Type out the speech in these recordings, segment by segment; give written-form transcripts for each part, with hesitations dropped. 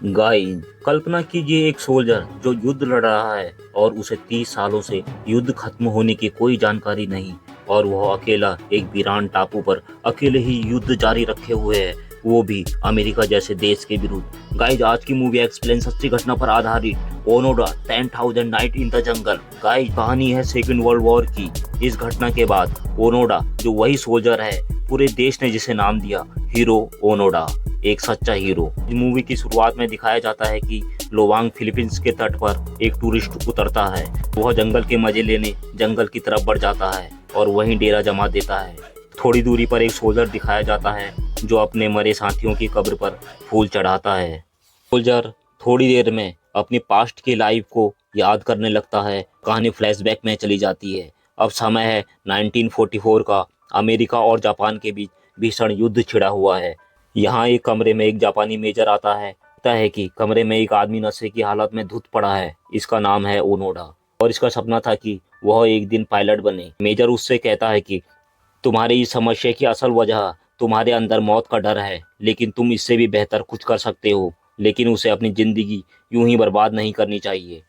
Guys, कल्पना कीजिए एक soldier जो युद्ध लड़ रहा है और उसे 30 सालों से युद्ध खत्म होने की कोई जानकारी नहीं और वह अकेला एक वीरान टापू पर अकेले ही युद्ध जारी रखे हुए है, वो भी अमेरिका जैसे देश के विरुद्ध। गाइस, आज की मूवी एक्सप्लेन सच्ची घटना पर आधारित Onoda 10,000 night in the jungle. Guys, कहानी है सेकेंड वर्ल्ड वॉर की। इस घटना के बाद ओनोडा जो वही सोल्जर है पूरे देश ने जिसे नाम दिया हीरो ओनोडा, एक सच्चा हीरो। इस मूवी की शुरुआत में दिखाया जाता है कि लोवांग फिलीपींस के तट पर एक टूरिस्ट उतरता है। वह जंगल के मजे लेने जंगल की तरफ बढ़ जाता है और वहीं डेरा जमा देता है। थोड़ी दूरी पर एक सोल्जर दिखाया जाता है जो अपने मरे साथियों की कब्र पर फूल चढ़ाता है। सोल्जर थोड़ी देर में अपनी पास्ट की लाइफ को याद करने लगता है। कहानी फ्लैशबैक में चली जाती है। अब समय है 1944 का। अमेरिका और जापान के बीच भीषण युद्ध छिड़ा हुआ है। यहाँ एक कमरे में एक जापानी मेजर आता है। लगता है कि कमरे में एक आदमी नशे की हालत में धुत पड़ा है। इसका नाम है ओनोडा और इसका सपना था कि वह एक दिन पायलट बने। मेजर उससे कहता है कि तुम्हारी इस समस्या की असल वजह तुम्हारे अंदर मौत का डर है, लेकिन तुम इससे भी बेहतर कुछ कर सकते हो। लेकिन उसे अपनी जिंदगी यूं ही बर्बाद नहीं करनी चाहिए।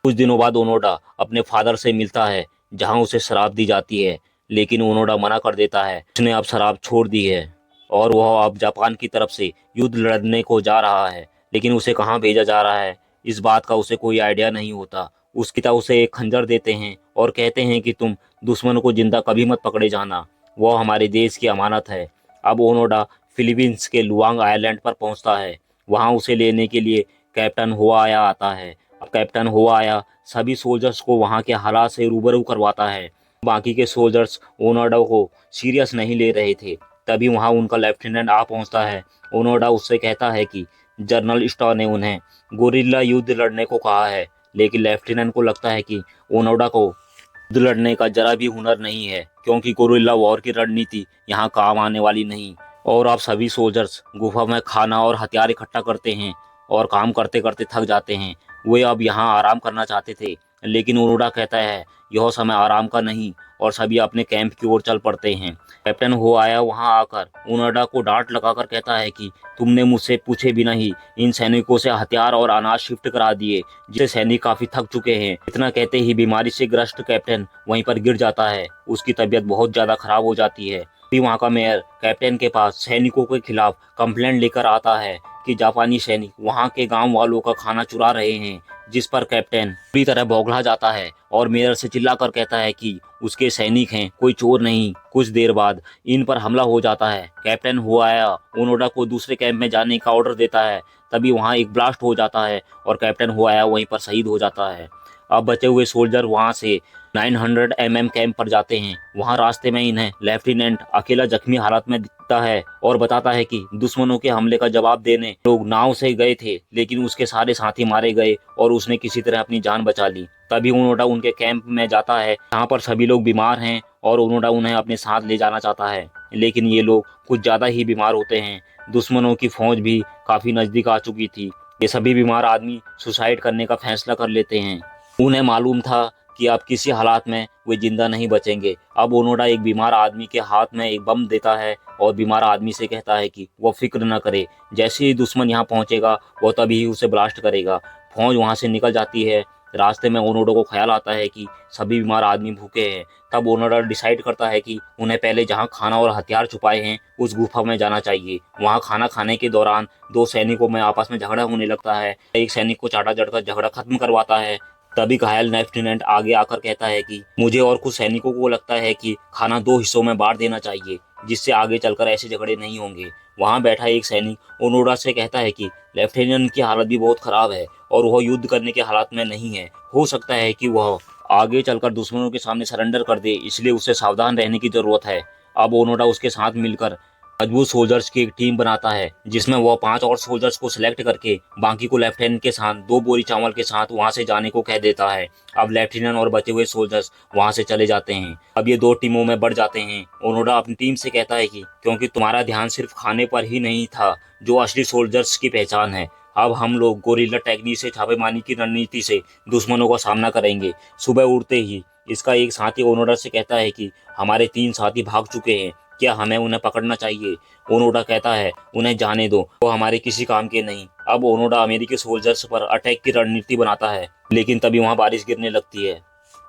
कुछ दिनों बाद ओनोडा अपने फादर से मिलता है जहां उसे शराब दी जाती है, लेकिन ओनोडा मना कर देता है। उसने अब शराब छोड़ दी है और वह अब जापान की तरफ से युद्ध लड़ने को जा रहा है। लेकिन उसे कहाँ भेजा जा रहा है इस बात का उसे कोई आइडिया नहीं होता। उसके पिता उसे एक खंजर देते हैं और कहते हैं कि तुम दुश्मनों को जिंदा कभी मत पकड़े जाना, वह हमारे देश की अमानत है। अब ओनोडा फिलीपींस के लुआंग आइलैंड पर पहुंचता है। वहां उसे लेने के लिए कैप्टन हुआया आता है। अब कैप्टन हुआया सभी सोल्जर्स को वहां के हालात से रूबरू करवाता है। बाकी के सोल्जर्स ओनोडा को सीरियस नहीं ले रहे थे। तभी वहां उनका लेफ्टिनेंट आ पहुंचता है। ओनोडा उससे कहता है कि जनरल स्टॉ ने उन्हें गोरिल्ला युद्ध लड़ने को कहा है, लेकिन लेफ्टिनेंट को लगता है कि ओनोडा को युद्ध लड़ने का जरा भी हुनर नहीं है, क्योंकि गोरिल्ला वॉर की रणनीति यहाँ काम आने वाली नहीं। और आप सभी सोल्जर्स गुफा में खाना और हथियार इकट्ठा करते हैं और काम करते करते थक जाते हैं। वे अब यहाँ आराम करना चाहते थे, लेकिन ओनोडा कहता है यह समय आराम का नहीं और सभी अपने कैंप की ओर चल पड़ते हैं। कैप्टन हो आया वहां आकर ओनोडा को डांट लगाकर कहता है कि तुमने मुझसे पूछे बिना ही इन सैनिकों से हथियार और अनाज शिफ्ट करा दिए, जिससे सैनिक काफी थक चुके हैं। इतना कहते ही बीमारी से ग्रस्त कैप्टन वहीं पर गिर जाता है। उसकी तबीयत बहुत ज्यादा खराब हो जाती है। फिर वहां का मेयर कैप्टन के पास सैनिकों के खिलाफ कंप्लेंट लेकर आता है कि जापानी सैनिक वहां के गांव वालों का खाना चुरा रहे हैं, जिस पर कैप्टन पूरी तरह बौखला जाता है और मेयर से चिल्लाकर कहता है कि उसके सैनिक हैं, कोई चोर नहीं। कुछ देर बाद इन पर हमला हो जाता है। कैप्टन हुआया ओनोडा को दूसरे कैंप में जाने का ऑर्डर देता है। तभी वहां एक ब्लास्ट हो जाता है और कैप्टन हुआया वहीं पर शहीद हो जाता है। अब बचे हुए सोल्जर वहां से 900 कैंप पर जाते हैं। वहां रास्ते में इन्हें लेफ्टिनेंट अकेला जख्मी हालत में दिखता है और बताता है कि दुश्मनों के हमले का जवाब देने लोग नाव से गए थे, लेकिन उसके सारे साथी मारे गए और उसने किसी तरह अपनी जान बचा ली। तभी ओनोडा उनके कैंप में जाता है जहाँ पर सभी लोग बीमार हैं और ओनोडा उन्हें अपने साथ ले जाना चाहता है, लेकिन ये लोग कुछ ज्यादा ही बीमार होते हैं। दुश्मनों की फौज भी काफी नजदीक आ चुकी थी। ये सभी बीमार आदमी सुसाइड करने का फैसला कर लेते हैं। उन्हें मालूम था कि अब किसी हालात में वे जिंदा नहीं बचेंगे। अब ओनोडा एक बीमार आदमी के हाथ में एक बम देता है और बीमार आदमी से कहता है कि वह फिक्र न करे, जैसे ही दुश्मन यहाँ पहुंचेगा वह तभी ही उसे ब्लास्ट करेगा। फौज वहां से निकल जाती है। रास्ते में ओनोडा को ख्याल आता है कि सभी बीमार आदमी भूखे हैं। तब ओनोडा डिसाइड करता है कि उन्हें पहले जहाँ खाना और हथियार छुपाए हैं उस गुफा में जाना चाहिए। वहाँ खाना खाने के दौरान दो सैनिकों में आपस में झगड़ा होने लगता है। एक सैनिक को चाटा जड़कर झगड़ा खत्म करवाता है। तभी घायल लेफ्टिनेंट आगे आकर कहता है कि मुझे और कुछ सैनिकों को लगता है कि खाना दो हिस्सों में बांट देना चाहिए, जिससे आगे चलकर ऐसे झगड़े नहीं होंगे। वहां बैठा एक सैनिक ओनोडा से कहता है कि लेफ्टिनेंट की हालत भी बहुत खराब है और वह युद्ध करने के हालात में नहीं है। हो सकता है कि वह आगे चलकर दुश्मनों के सामने सरेंडर कर दे, इसलिए उसे सावधान रहने की जरूरत है। अब ओनोडा उसके साथ मिलकर मजबूत सोल्जर्स की एक टीम बनाता है, जिसमें वह 5 और सोल्जर्स को सिलेक्ट करके बाकी को लेफ्टिनेंट के साथ 2 बोरी चावल के साथ वहां से जाने को कह देता है। अब लेफ्टिनेंट और बचे हुए सोल्जर्स वहां से चले जाते हैं। अब ये 2 टीमों में बढ़ जाते हैं। ओनोडा अपनी टीम से कहता है कि क्योंकि तुम्हारा ध्यान सिर्फ खाने पर ही नहीं था, जो असली सोल्जर्स की पहचान है, अब हम लोग गोरिल्ला टेक्निक से छापेमारी की रणनीति से दुश्मनों का सामना करेंगे। सुबह उठते ही इसका एक साथी ओनोडा से कहता है कि हमारे 3 साथी भाग चुके हैं, क्या हमें उन्हें पकड़ना चाहिए? ओनोडा कहता है, उन्हें जाने दो, वो हमारे किसी काम के नहीं। अब ओनोडा अमेरिकी सोल्जर्स पर अटैक की रणनीति बनाता है, लेकिन तभी वहाँ बारिश गिरने लगती है।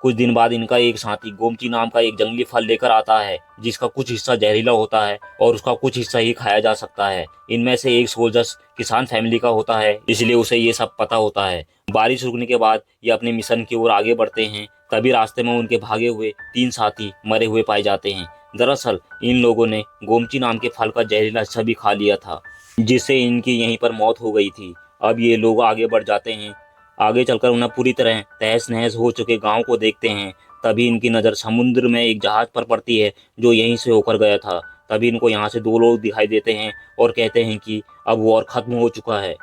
कुछ दिन बाद इनका एक साथी गोमची नाम का एक जंगली फल लेकर आता है, जिसका कुछ हिस्सा जहरीला होता है और उसका कुछ हिस्सा ही खाया जा सकता है। इनमें से एक सोल्जर्स किसान फैमिली का होता है, इसलिए उसे ये सब पता होता है। बारिश रुकने के बाद ये अपने मिशन की ओर आगे बढ़ते हैं। तभी रास्ते में उनके भागे हुए 3 साथी मरे हुए पाए जाते हैं। दरअसल इन लोगों ने गोमची नाम के फल का जहरीला हिस्सा भी खा लिया था, जिससे इनकी यहीं पर मौत हो गई थी। अब ये लोग आगे बढ़ जाते हैं। आगे चलकर उन्हें पूरी तरह तहस नहस हो चुके गांव को देखते हैं। तभी इनकी नज़र समुद्र में एक जहाज पर पड़ती है, जो यहीं से होकर गया था। तभी इनको यहाँ से 2 लोग दिखाई देते हैं और कहते हैं कि अब वॉर खत्म हो चुका है।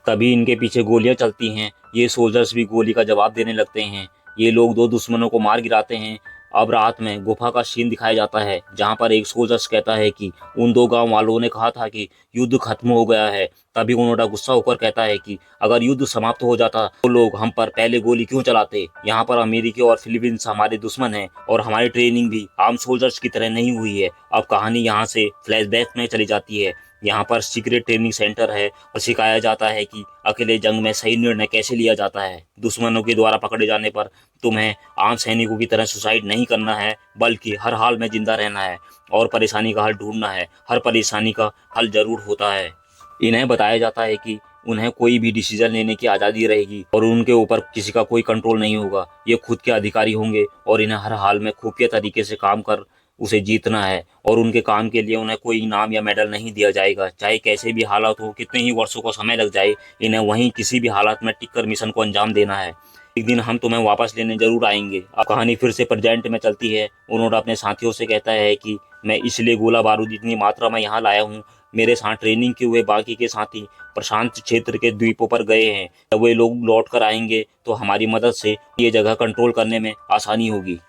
तभी इनके पीछे गोलियां चलती हैं। ये सोल्जर्स भी गोली का जवाब देने लगते हैं। ये लोग 2 दुश्मनों को मार गिराते हैं। अब रात में गुफा का सीन दिखाया जाता है, जहां पर एक सोल्जर्स कहता है कि उन 2 गांव वालों ने कहा था कि युद्ध खत्म हो गया है। तभी ओनोडा गुस्सा होकर कहता है कि अगर युद्ध समाप्त हो जाता तो लोग हम पर पहले गोली क्यों चलाते? यहाँ पर अमेरिकी और फिलीपींस हमारे दुश्मन हैं और हमारी ट्रेनिंग भी आम सोल्जर्स की तरह नहीं हुई है। अब कहानी यहाँ से फ्लैशबैक में चली जाती है। यहाँ पर सीक्रेट ट्रेनिंग सेंटर है और सिखाया जाता है कि अकेले जंग में सही निर्णय कैसे लिया जाता है। दुश्मनों के द्वारा पकड़े जाने पर तुम्हें आम सैनिकों की तरह सुसाइड नहीं करना है, बल्कि हर हाल में जिंदा रहना है और परेशानी का हल ढूंढना है। हर परेशानी का हल जरूर होता है। इन्हें बताया जाता है कि उन्हें कोई भी डिसीजन लेने की आज़ादी रहेगी और उनके ऊपर किसी का कोई कंट्रोल नहीं होगा। ये खुद के अधिकारी होंगे और इन्हें हर हाल में खुफिया तरीके से काम कर उसे जीतना है और उनके काम के लिए उन्हें कोई इनाम या मेडल नहीं दिया जाएगा। चाहे कैसे भी हालात हो, कितने ही वर्षों का समय लग जाए, इन्हें वहीं किसी भी हालात में टिककर मिशन को अंजाम देना है। एक दिन हम तुम्हें वापस लेने जरूर आएंगे। अब कहानी फिर से प्रेजेंट में चलती है। उन्होंने अपने साथियों से कहता है कि मैं इसलिए गोला बारूद जितनी मात्रा में यहाँ लाया हूँ, मेरे साथ ट्रेनिंग किए हुए बाकी के साथी प्रशांत क्षेत्र के द्वीपों पर गए हैं। जब वे लोग लौट कर आएंगे तो हमारी मदद से ये जगह कंट्रोल करने में आसानी होगी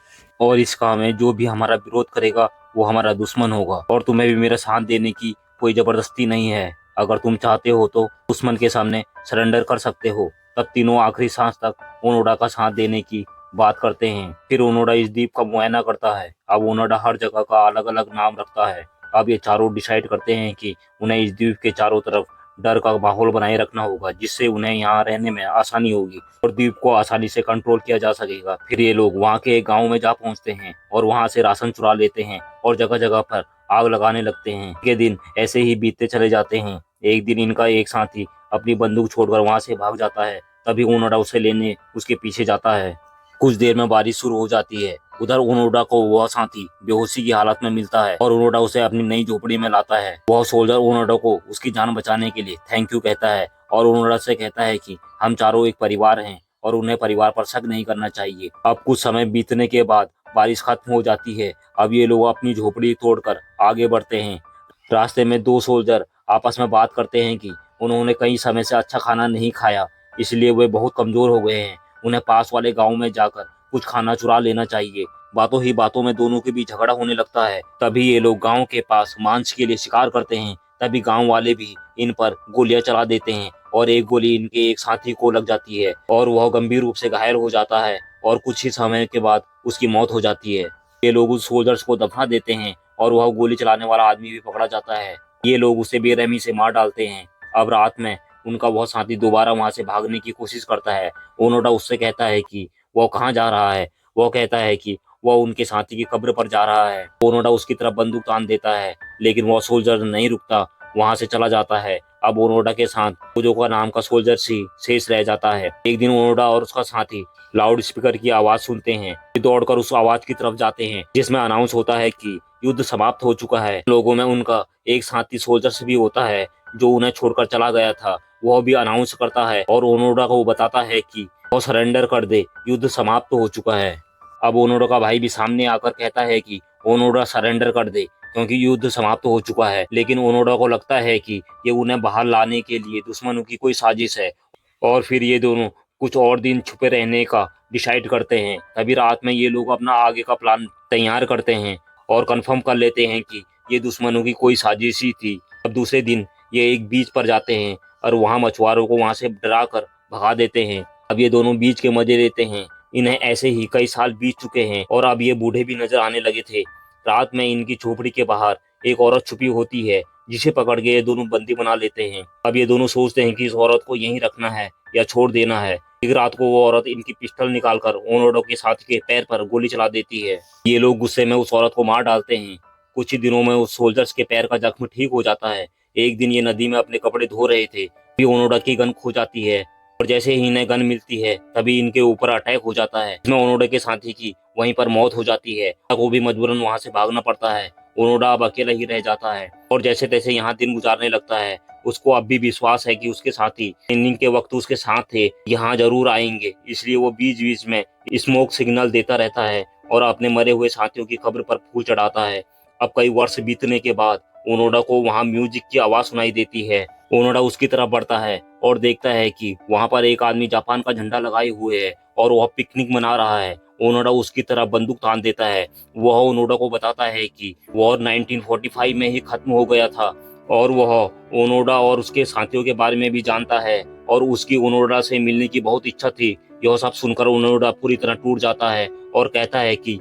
और इस काम में जो भी हमारा विरोध करेगा वो हमारा दुश्मन होगा और तुम्हें भी मेरा साथ देने की कोई जबरदस्ती नहीं है। अगर तुम चाहते हो तो दुश्मन के सामने सरेंडर कर सकते हो। तब तीनों आखिरी सांस तक ओनोडा का साथ देने की बात करते हैं। फिर ओनोडा इस द्वीप का मुआयना करता है। अब ओनोडा हर जगह का अलग अलग नाम रखता है। अब ये चारों डिसाइड करते हैं कि उन्हें इस द्वीप के चारों तरफ डर का माहौल बनाए रखना होगा, जिससे उन्हें यहाँ रहने में आसानी होगी और द्वीप को आसानी से कंट्रोल किया जा सकेगा। फिर ये लोग वहाँ के एक गाँव में जा पहुँचते हैं और वहाँ से राशन चुरा लेते हैं और जगह जगह पर आग लगाने लगते हैं। के दिन ऐसे ही बीतते चले जाते हैं। एक दिन इनका एक साथी अपनी बंदूक छोड़कर वहाँ से भाग जाता है। तभी ओनोडा उसे लेने उसके पीछे जाता है। कुछ देर में बारिश शुरू हो जाती है। उधर ओनोडा को वह साथी बेहोशी की हालत में मिलता है और ओनोडा उसे अपनी नई झोपड़ी में लाता है। वह सोल्जर ओनोडा को उसकी जान बचाने के लिए थैंक यू कहता है और ओनोडा से कहता है कि हम चारों एक परिवार हैं और उन्हें परिवार पर शक नहीं करना चाहिए। अब कुछ समय बीतने के बाद बारिश खत्म हो जाती है। अब ये लोग अपनी झोपड़ी तोड़कर आगे बढ़ते हैं। रास्ते में 2 सोल्जर आपस में बात करते हैं कि उन्होंने कई समय से अच्छा खाना नहीं खाया, इसलिए वे बहुत कमजोर हो गए हैं। उन्हें पास वाले गांव में जाकर कुछ खाना चुरा लेना चाहिए। बातों ही बातों में दोनों के बीच झगड़ा होने लगता है। तभी ये लोग गांव के पास मांस के लिए शिकार करते हैं। तभी गांव वाले भी इन पर गोलियां चला देते हैं और एक गोली इनके एक साथी को लग जाती है और वह गंभीर रूप से घायल हो जाता है और कुछ ही समय के बाद उसकी मौत हो जाती है। ये लोग उस सोल्जर्स को दफना देते हैं और वह गोली चलाने वाला आदमी भी पकड़ा जाता है। ये लोग उसे बेरहमी से मार डालते हैं। अब रात में उनका वह साथी दोबारा वहां से भागने की कोशिश करता है। ओनोडा उससे कहता है कि वो कहाँ जा रहा है। वो कहता है कि वह उनके साथी की कब्र पर जा रहा है। ओनोडा उसकी तरफ बंदूक तान देता है, लेकिन वह सोल्जर नहीं रुकता, वहां से चला जाता है। अब ओनोडा के साथ पूजो का नाम का सोल्जर सी शेष रह जाता है। एक दिन ओनोडा और उसका साथी लाउड स्पीकर की आवाज सुनते हैं। दौड़कर उस आवाज की तरफ जाते हैं जिसमें अनाउंस होता है कि युद्ध समाप्त हो चुका है। लोगों में उनका एक साथी सोल्जर भी होता है जो उन्हें छोड़कर चला गया था। वह भी अनाउंस करता है और ओनोडा को बताता है कि वो सरेंडर कर दे, युद्ध समाप्त हो चुका है। अब ओनोडा का भाई भी सामने आकर कहता है कि ओनोडा सरेंडर कर दे क्योंकि युद्ध समाप्त हो चुका है। लेकिन ओनोडा को लगता है कि ये उन्हें बाहर लाने के लिए दुश्मनों की कोई साजिश है और फिर ये दोनों कुछ और दिन छुपे रहने का डिसाइड करते हैं। तभी रात में ये लोग अपना आगे का प्लान तैयार करते हैं और कंफर्म कर लेते हैं कि ये दुश्मनों की कोई साजिश ही थी। अब दूसरे दिन ये एक बीच पर जाते हैं और वहाँ मछुआरों को वहाँ से डरा कर भगा देते हैं। अब ये दोनों बीच के मजे लेते हैं। इन्हें ऐसे ही कई साल बीत चुके हैं और अब ये बूढ़े भी नजर आने लगे थे। रात में इनकी झोपड़ी के बाहर एक औरत छुपी होती है, जिसे पकड़ के ये दोनों बंदी बना लेते हैं। अब ये दोनों सोचते हैं कि इस औरत को यहीं रखना है या छोड़ देना है। एक रात को वो औरत इनकी पिस्टल निकालकर ओनोडा के साथी के पैर पर गोली चला देती है। ये लोग गुस्से में उस औरत को मार डालते हैं। कुछ ही दिनों में उस सोल्जर्स के पैर का जख्म ठीक हो जाता है। एक दिन ये नदी में अपने कपड़े धो रहे थे, भी ओनोडा की गन खो जाती है और जैसे ही इन्हें गन मिलती है तभी इनके ऊपर अटैक हो जाता है, जिसमें ओनोडा के साथी की वहीं पर मौत हो जाती है। वो भी मजबूरन वहां से भागना पड़ता है। ओनोडा अब अकेला ही रह जाता है और जैसे तैसे यहाँ दिन गुजारने लगता है। उसको अब भी विश्वास है कि उसके साथी ट्रेनिंग के वक्त उसके साथ थे, यहाँ जरूर आएंगे। इसलिए वो बीच बीच में स्मोक सिग्नल देता रहता है और अपने मरे हुए साथियों की कब्र पर फूल चढ़ाता है। अब कई वर्ष बीतने के बाद ओनोडा को वहाँ म्यूजिक की आवाज सुनाई देती है। ओनोडा उसकी तरफ बढ़ता है और देखता है कि वहाँ पर एक आदमी जापान का झंडा लगाए हुए है और वह पिकनिक मना रहा है। ओनोडा उसकी तरफ बंदूक तान देता है। वह ओनोडा को बताता है कि वॉर 1945 में ही खत्म हो गया था और वह ओनोडा और उसके साथियों के बारे में भी जानता है और उसकी ओनोडा से मिलने की बहुत इच्छा थी। यह सब सुनकर ओनोडा पूरी तरह टूट जाता है और कहता है कि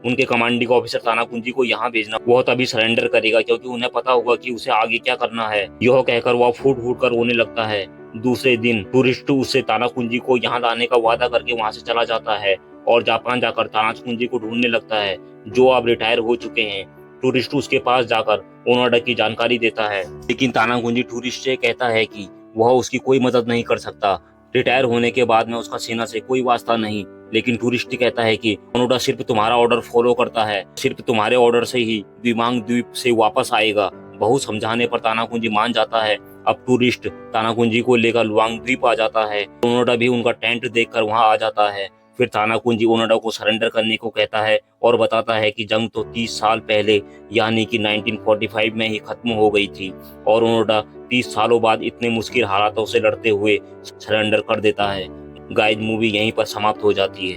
उनके कमांडिंग ऑफिसर तानाकुंजी को यहाँ भेजना, वह तभी सरेंडर करेगा क्योंकि उन्हें पता होगा कि उसे आगे क्या करना है। यह कहकर वह फूट फूट कर रोने लगता है। दूसरे दिन टूरिस्ट उससे तानाकुंजी को यहाँ लाने का वादा करके वहाँ से चला जाता है और जापान जाकर तानाकुंजी को ढूंढने लगता है, जो अब रिटायर हो चुके हैं। टूरिस्ट उसके पास जाकर ओनोडा की जानकारी देता है, लेकिन तानाकुंजी टूरिस्ट से कहता है कि वह उसकी कोई मदद नहीं कर सकता। रिटायर होने के बाद में उसका सेना से कोई वास्ता नहीं। लेकिन टूरिस्ट कहता है कि ओनोडा सिर्फ तुम्हारा ऑर्डर फॉलो करता है, सिर्फ तुम्हारे ऑर्डर से ही दिमांग द्वीप से वापस आएगा। बहुत समझाने पर तानाकुंजी मान जाता है। अब टूरिस्ट तानाकुंजी को लेकर लुआंग द्वीप आ जाता है। ओनोडा भी उनका टेंट देखकर वहां आ जाता है। फिर तानाकुंजी ओनोडा को सरेंडर करने को कहता है और बताता है कि जंग तो 30 साल पहले यानी कि 1945 में ही खत्म हो गई थी और ओनोडा 30 सालों बाद इतने मुश्किल हालातों से लड़ते हुए सरेंडर कर देता है। गाइस, मूवी यहीं पर समाप्त हो जाती है।